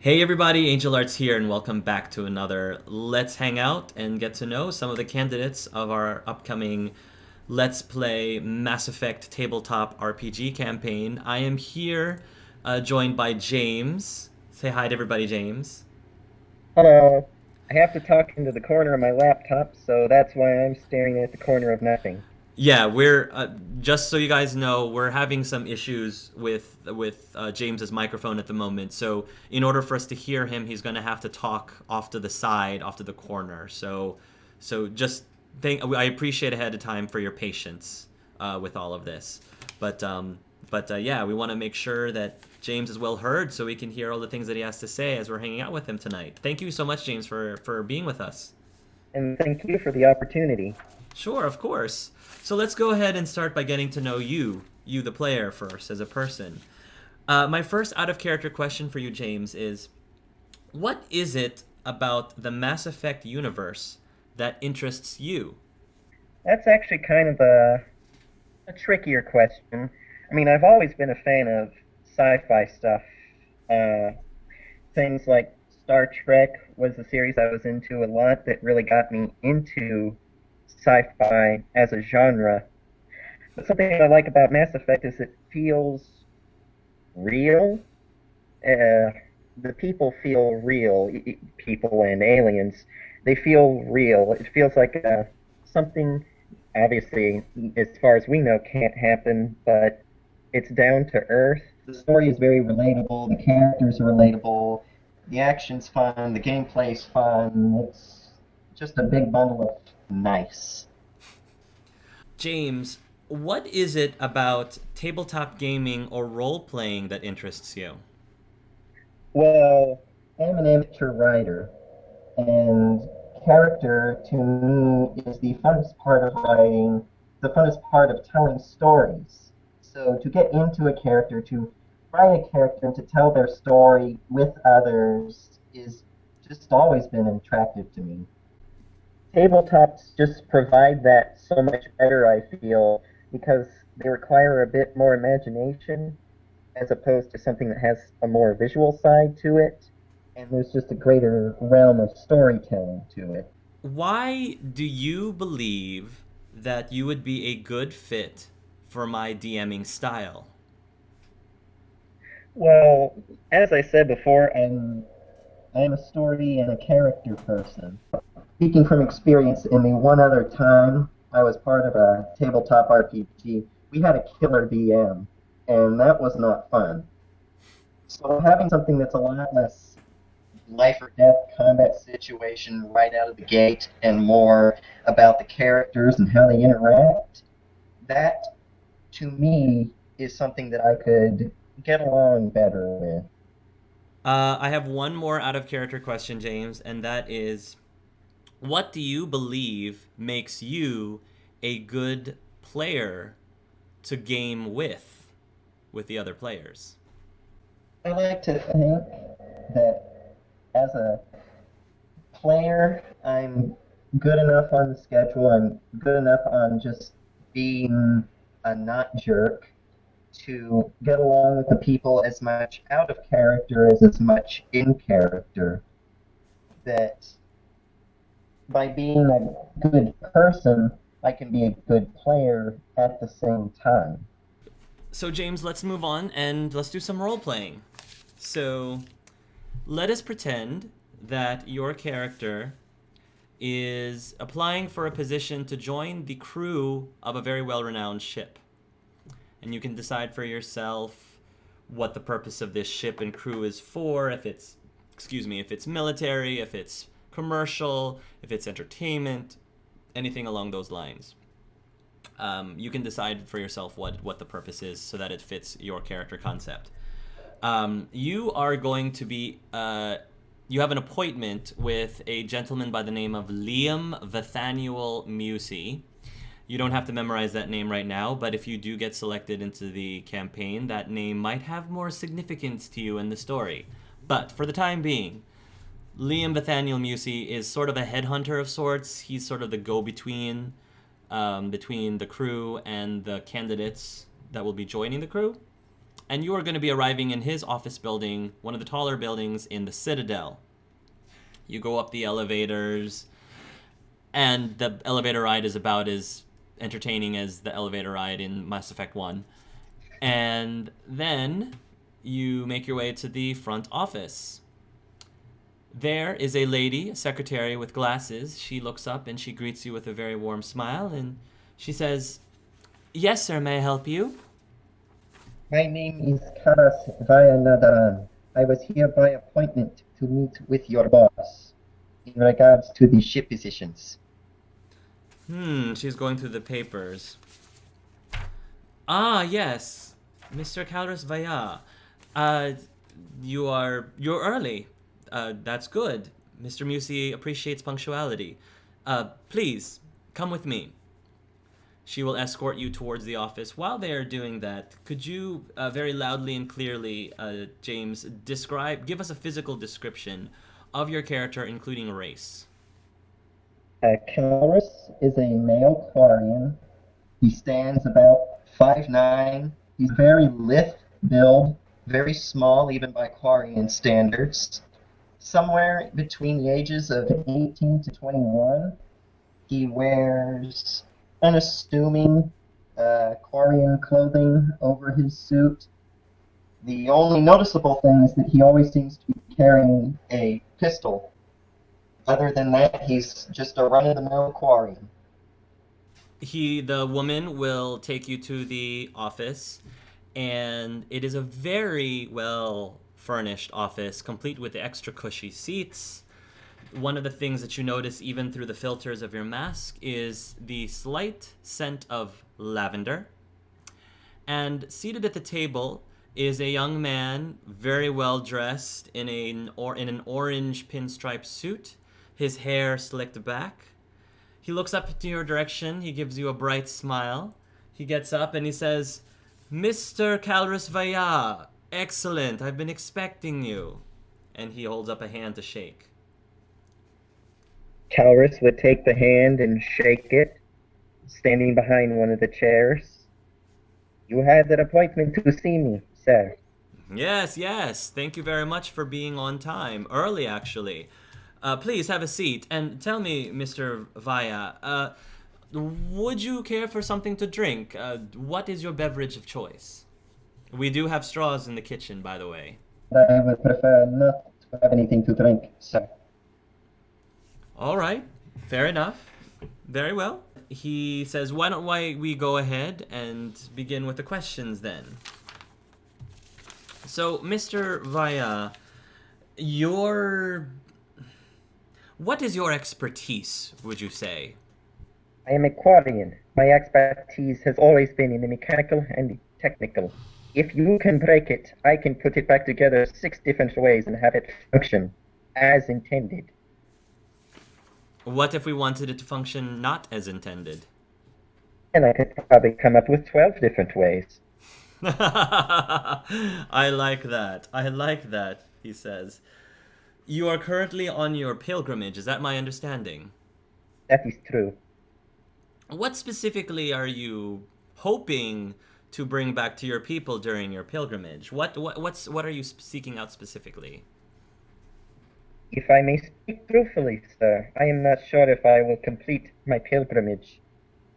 Hey everybody, Angel Arts here, and welcome back to another Let's Hang Out and get to know some of the candidates of our upcoming Let's Play Mass Effect Tabletop RPG campaign. I am here joined by James. Say hi to everybody, James. Hello. I have to talk into the corner of my laptop, so that's why I'm staring at the corner of nothing. Yeah, we're just so you guys know, we're having some issues with James's microphone at the moment. So in order for us to hear him, he's going to have to talk off to the side, off to the corner. So just I appreciate ahead of time for your patience with all of this. But yeah, we want to make sure that James is well heard, so we can hear all the things that he has to say as we're hanging out with him tonight. Thank you so much, James, for being with us. And thank you for the opportunity. Sure, of course. So let's go ahead and start by getting to know you the player first as a person. My first out of character question for you, James, is what is it about the Mass Effect universe that interests you? That's actually kind of a trickier question. I mean, I've always been a fan of sci-fi stuff. Uh, Things like Star Trek was a series I was into a lot that really got me into sci-fi as a genre. But something I like about Mass Effect is it feels real. uh, the people feel real. People and aliens, they feel real. It feels like something, obviously, as far as we know, can't happen, but it's down to earth. The story is very relatable. The characters are relatable. The action's fun. The gameplay's fun. It's just a big bundle of nice. James, what is it about tabletop gaming or role playing that interests you? Well, I'm an amateur writer, and character to me is the funnest part of writing, the funnest part of telling stories. So to get into a character, to write a character and to tell their story with others is just always been attractive to me. Tabletops just provide that so much better, I feel, because they require a bit more imagination as opposed to something that has a more visual side to it. And there's just a greater realm of storytelling to it. Why do you believe that you would be a good fit for my DMing style? Well, as I said before, I'm a story and a character person. Speaking from experience, in the one other time I was part of a tabletop RPG, we had a killer DM, and that was not fun. So having something that's a lot less life or death combat situation right out of the gate and more about the characters and how they interact, that to me is something that I could get along better with. I have one more out of character question, James, and that is what do you believe makes you a good player to game with the other players? I like to think that as a player, I'm good enough on the schedule. I'm good enough on just being a not jerk to get along with the people as much out of character as much in character. That by being a good person, I can be a good player at the same time. So, James, let's move on and let's do some role playing. So, let us pretend that your character is applying for a position to join the crew of a very well renowned ship. And you can decide for yourself what the purpose of this ship and crew is for, if it's military, if it's commercial, if it's entertainment, anything along those lines. You can decide for yourself what the purpose is so that it fits your character concept. You are going to be you have an appointment with a gentleman by the name of Liam Vathaniel Musey. You don't have to memorize that name right now, but if you do get selected into the campaign, that name might have more significance to you in the story. But for the time being, Liam Vathaniel Musey is sort of a headhunter of sorts. He's sort of the go-between between the crew and the candidates that will be joining the crew. and you are going to be arriving in his office building, one of the taller buildings in the Citadel. You go up the elevators, and the elevator ride is about as entertaining as the elevator ride in Mass Effect 1. And then you make your way to the front office. There is a lady, a secretary with glasses. She looks up and she greets you with a very warm smile, and she says, "Yes, sir, may I help you?" My name is Kalris'Vaya Daron. I was here by appointment to meet with your boss in regards to the ship positions. She's going through the papers. Ah, yes, Mr. Kalris'Vaya. You're early. That's good. Mr. Musi appreciates punctuality. Please, come with me. She will escort you towards the office. While they are doing that, could you very loudly and clearly, James, give us a physical description of your character, including race? Kalris is a male quarian. He stands about 5'9". He's very lithe build, very small even by quarian standards. Somewhere between the ages of 18 to 21. He wears unassuming quarian clothing over his suit. The only noticeable thing is that he always seems to be carrying a pistol. Other than that, he's just a run-of-the-mill quarian. The woman will take you to the office, and it is a very well furnished office, complete with extra cushy seats. One of the things that you notice even through the filters of your mask is the slight scent of lavender. And seated at the table is a young man, very well dressed in an orange pinstripe suit, his hair slicked back. He looks up to your direction. He gives you a bright smile. He gets up and he says, "Mr. Kalris'Vaya, excellent. I've been expecting you." And he holds up a hand to shake. Kalris would take the hand and shake it, standing behind one of the chairs. "You had an appointment to see me, sir." Yes. Thank you very much for being on time. Early, actually. Please have a seat. And tell me, Mr. Vaya, would you care for something to drink? What is your beverage of choice? We do have straws in the kitchen, by the way. I would prefer not to have anything to drink, sir. All right. Fair enough. Very well. He says, why don't we go ahead and begin with the questions then? So, Mr. Vaya, what is your expertise, would you say? I am a quarian. My expertise has always been in the mechanical and the technical. If you can break it, I can put it back together 6 different ways and have it function as intended. What if we wanted it to function not as intended? And I could probably come up with 12 different ways. I like that, he says. You are currently on your pilgrimage, is that my understanding? That is true. What specifically are you hoping to bring back to your people during your pilgrimage? What are you seeking out specifically? If I may speak truthfully, sir, I am not sure if I will complete my pilgrimage.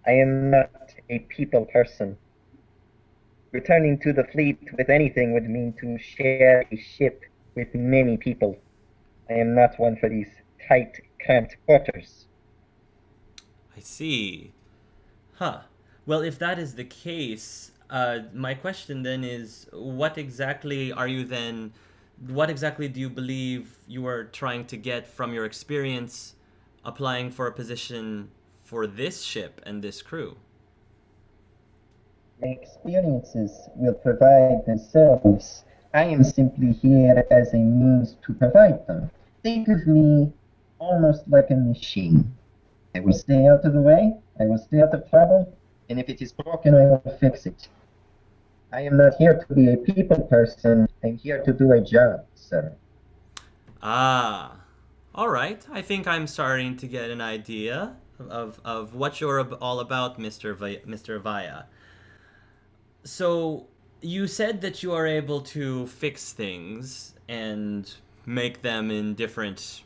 I am not a people person. Returning to the fleet with anything would mean to share a ship with many people. I am not one for these tight, cramped quarters. I see. Huh. Well, if that is the case, my question then is, what exactly do you believe you are trying to get from your experience applying for a position for this ship and this crew? My experiences will provide themselves. I am simply here as a means to provide them. Think of me almost like a machine. I will stay out of the way, I will stay out of trouble, and if it is broken, I will fix it. I am not here to be a people person, I'm here to do a job, sir. Ah, all right. I think I'm starting to get an idea of what you're all about, Mr. Vaya. So, You said that you are able to fix things and make them in different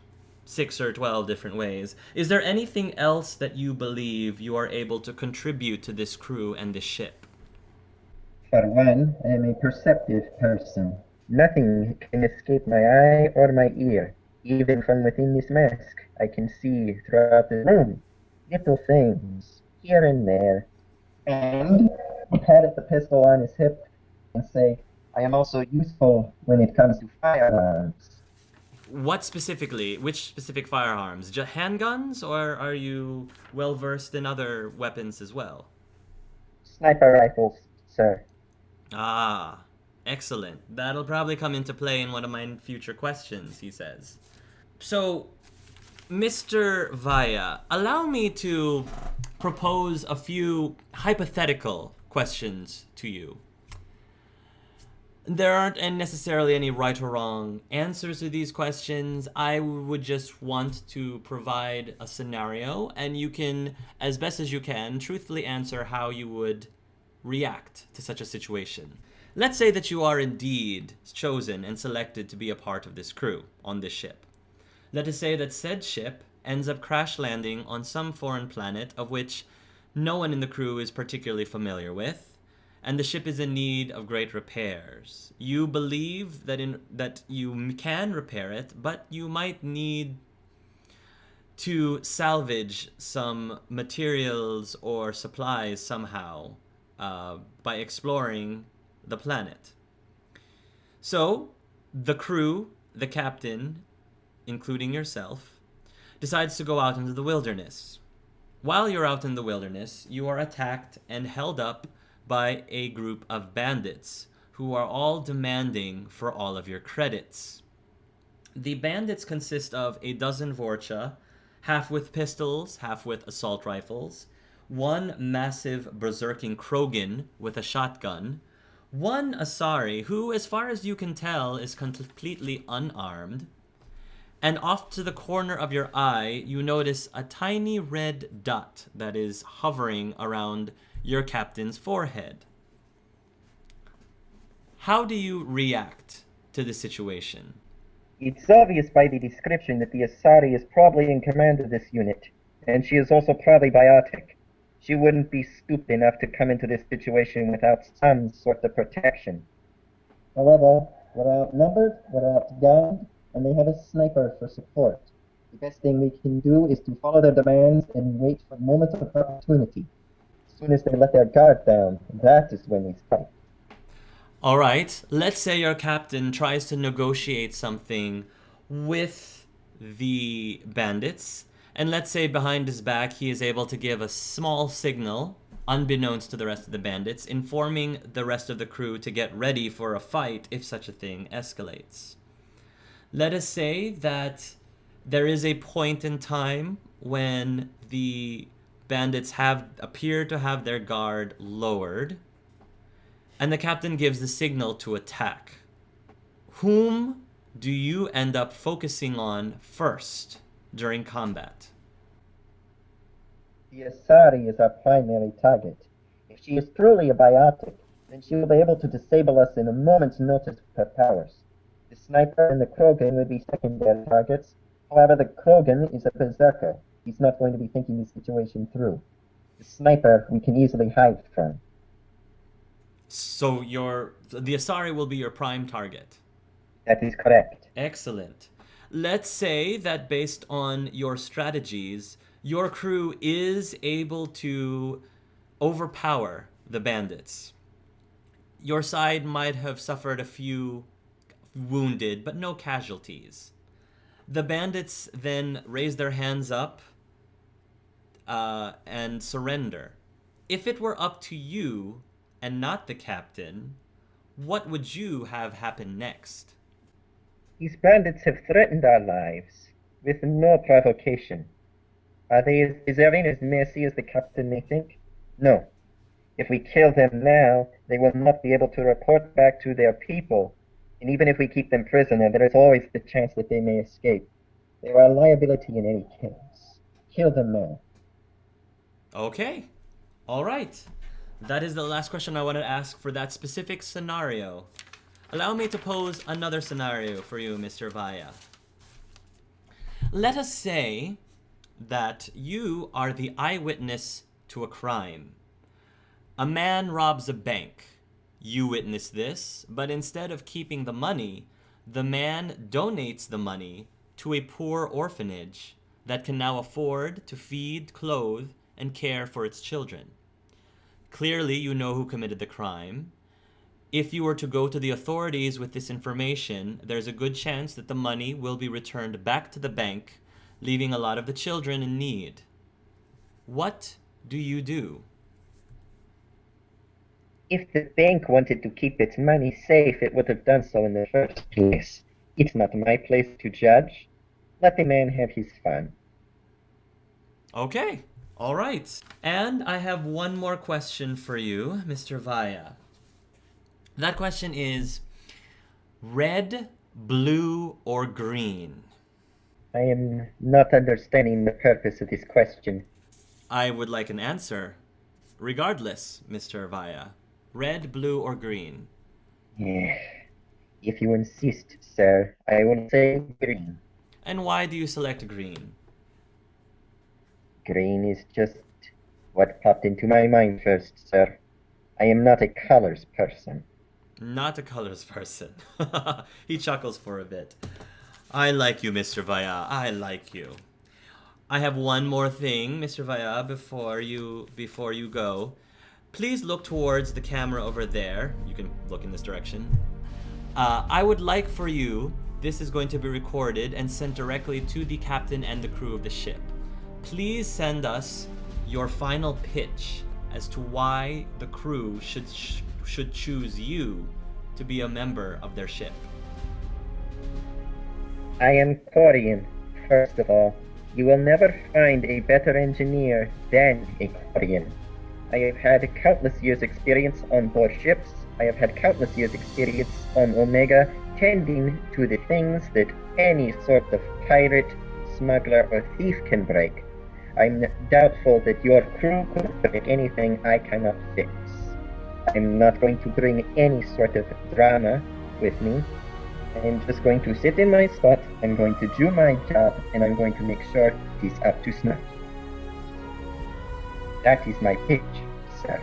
6 or 12 different ways. Is there anything else that you believe you are able to contribute to this crew and this ship? For one, I am a perceptive person. Nothing can escape my eye or my ear. Even from within this mask, I can see throughout the room little things here and there. And pat at the pistol on his hip and say, I am also useful when it comes to firearms. What specifically? Which specific firearms? Just handguns, or are you well versed in other weapons as well? Sniper rifles, sir. Ah, excellent. That'll probably come into play in one of my future questions, he says. So, Mr. Vaya, allow me to propose a few hypothetical questions to you. There aren't necessarily any right or wrong answers to these questions. I would just want to provide a scenario, and you can, as best as you can, truthfully answer how you would react to such a situation. Let's say that you are indeed chosen and selected to be a part of this crew on this ship. Let us say that said ship ends up crash landing on some foreign planet of which no one in the crew is particularly familiar with, and the ship is in need of great repairs. You believe that you can repair it, but you might need to salvage some materials or supplies somehow by exploring the planet. So, the crew, the captain, including yourself, decides to go out into the wilderness. While you're out in the wilderness, you are attacked and held up by a group of bandits who are all demanding for all of your credits. The bandits consist of a dozen Vorcha, half with pistols, half with assault rifles, one massive berserking Krogan with a shotgun, one Asari who, as far as you can tell, is completely unarmed, and off to the corner of your eye, you notice a tiny red dot that is hovering around your captain's forehead. How do you react to the situation? It's obvious by the description that the Asari is probably in command of this unit, and she is also probably biotic. She wouldn't be stupid enough to come into this situation without some sort of protection. However, we're outnumbered, we're outgunned, and they have a sniper for support. The best thing we can do is to follow their demands and wait for moments of opportunity. As soon as they let their guard down, that is when we strike. All right, let's say your captain tries to negotiate something with the bandits, and let's say behind his back he is able to give a small signal, unbeknownst to the rest of the bandits, informing the rest of the crew to get ready for a fight if such a thing escalates. Let us say that there is a point in time when the bandits have appear to have their guard lowered, and the captain gives the signal to attack. Whom do you end up focusing on first during combat? The Asari is our primary target. If she is truly a biotic, then she will be able to disable us in a moment's notice with her powers. The sniper and the Krogan would be secondary targets. However, the Krogan is a berserker. He's not going to be thinking the situation through. The sniper we can easily hide from. So the Asari will be your prime target. That is correct. Excellent. Let's say that based on your strategies, your crew is able to overpower the bandits. Your side might have suffered a few wounded, but no casualties. The bandits then raise their hands up and surrender. If it were up to you and not the captain, what would you have happen next? These bandits have threatened our lives with no provocation. Are they as deserving as mercy as the captain may think? No. If we kill them now, they will not be able to report back to their people, and even if we keep them prisoner, there is always the chance that they may escape. They are a liability in any case. Kill them now. Okay. All right. That is the last question I want to ask for that specific scenario. Allow me to pose another scenario for you, Mr. Vaya. Let us say that you are the eyewitness to a crime. A man robs a bank. You witness this, but instead of keeping the money, the man donates the money to a poor orphanage that can now afford to feed, clothe, and care for its children. Clearly, you know who committed the crime. If you were to go to the authorities with this information, there's a good chance that the money will be returned back to the bank, leaving a lot of the children in need. What do you do? If the bank wanted to keep its money safe, it would have done so in the first place. It's not my place to judge. Let the man have his fun. Okay, all right. And I have one more question for you, Mr. Vaya. That question is red, blue, or green? I am not understanding the purpose of this question. I would like an answer. Regardless, Mr. Vaya. Red, blue, or green? If you insist, sir, I will say green. And why do you select green? Green is just what popped into my mind first, sir. I am not a colors person. Not a colors person. He chuckles for a bit. I like you, Mr. Vaya. I like you. I have one more thing, Mr. Vaya, before you go. Please look towards the camera over there. You can look in this direction. I would like for you, this is going to be recorded and sent directly to the captain and the crew of the ship. Please send us your final pitch as to why the crew should choose you to be a member of their ship. I am quarian, first of all. You will never find a better engineer than a quarian. I have had countless years' experience on board ships. I have had countless years' experience on Omega, tending to the things that any sort of pirate, smuggler, or thief can break. I'm doubtful that your crew could break anything I cannot fix. I'm not going to bring any sort of drama with me. I'm just going to sit in my spot, I'm going to do my job, and I'm going to make sure it is up to snuff. That is my pitch, sir.